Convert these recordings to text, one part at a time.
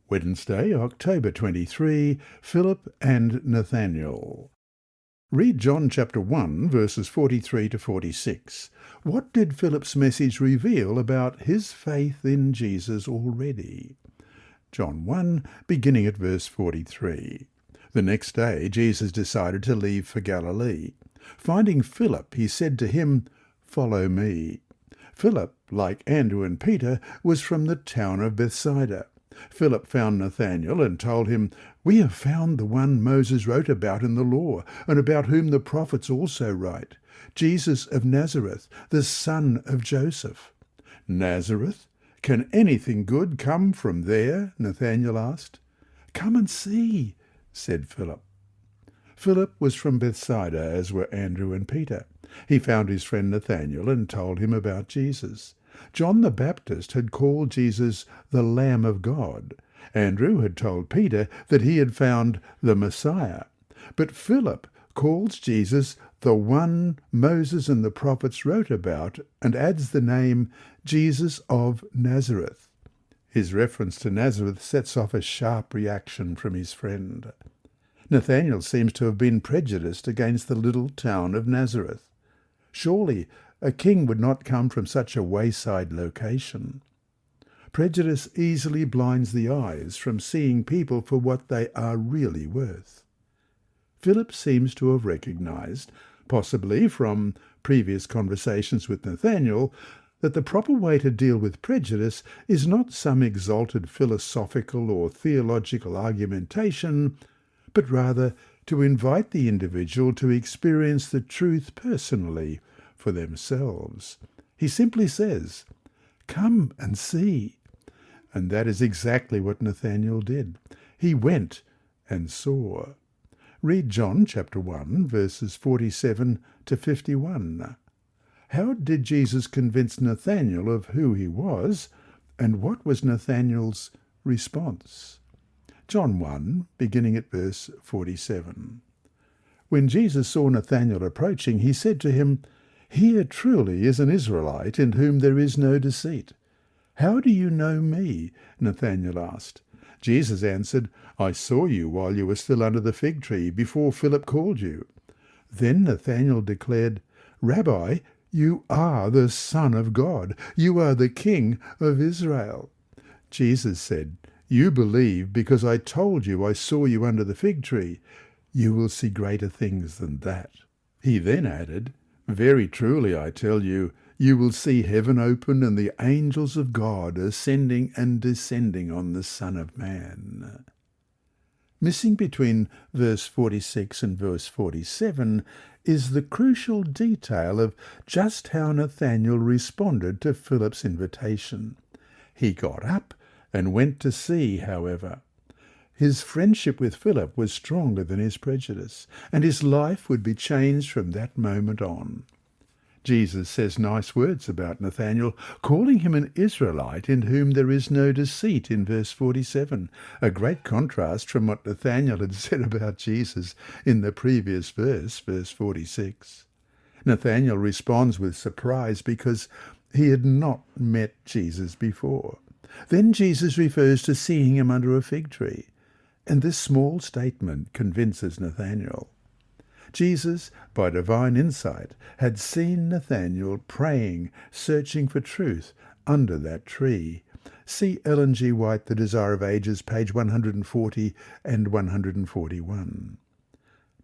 Wednesday, October 23, Philip and Nathanael. Read John chapter 1, verses 43 to 46. What did Philip's message reveal about his faith in Jesus already? John 1, beginning at verse 43. The next day, Jesus decided to leave for Galilee. Finding Philip, he said to him, "Follow me." Philip, like Andrew and Peter, was from the town of Bethsaida. Philip found Nathanael and told him, "We have found the one Moses wrote about in the law, and about whom the prophets also write, Jesus of Nazareth, the son of Joseph." "Nazareth? Can anything good come from there?" Nathanael asked. "Come and see," said Philip. Philip was from Bethsaida, as were Andrew and Peter. He found his friend Nathanael and told him about Jesus. John the Baptist had called Jesus the Lamb of God. Andrew had told Peter that he had found the Messiah. But Philip calls Jesus the one Moses and the prophets wrote about and adds the name Jesus of Nazareth. His reference to Nazareth sets off a sharp reaction from his friend. Nathanael seems to have been prejudiced against the little town of Nazareth. Surely a king would not come from such a wayside location. Prejudice easily blinds the eyes from seeing people for what they are really worth. Philip seems to have recognized, possibly from previous conversations with Nathanael, that the proper way to deal with prejudice is not some exalted philosophical or theological argumentation, but rather to invite the individual to experience the truth personally for themselves. He simply says, "Come and see." And that is exactly what Nathanael did. He went and saw. Read John chapter 1, verses 47 to 51. How did Jesus convince Nathanael of who he was, and what was Nathanael's response? John 1, beginning at verse 47. When Jesus saw Nathanael approaching, he said to him, "Here truly is an Israelite in whom there is no deceit." "How do you know me?" Nathanael asked. Jesus answered, "I saw you while you were still under the fig tree, before Philip called you." Then Nathanael declared, "Rabbi, you are the Son of God. You are the King of Israel." Jesus said, "You believe because I told you I saw you under the fig tree. You will see greater things than that." He then added, "Very truly I tell you, you will see heaven open and the angels of God ascending and descending on the Son of Man." Missing between verse 46 and verse 47 is the crucial detail of just how Nathanael responded to Philip's invitation. He got up and went to see, however. His friendship with Philip was stronger than his prejudice, and his life would be changed from that moment on. Jesus says nice words about Nathanael, calling him an Israelite in whom there is no deceit in verse 47, a great contrast from what Nathanael had said about Jesus in the previous verse 46. Nathanael responds with surprise because he had not met Jesus before. Then Jesus refers to seeing him under a fig tree, and this small statement convinces Nathanael. Jesus, by divine insight, had seen Nathanael praying, searching for truth under that tree. See Ellen G. White, The Desire of Ages, page 140 and 141.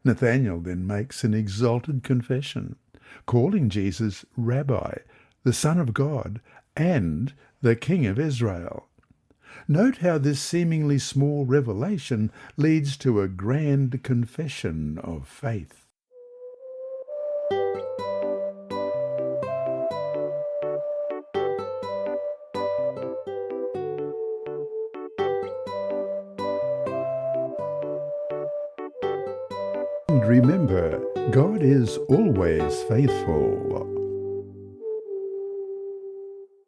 Nathanael then makes an exalted confession, calling Jesus Rabbi, the Son of God, and the King of Israel. Note how this seemingly small revelation leads to a grand confession of faith. And remember, God is always faithful.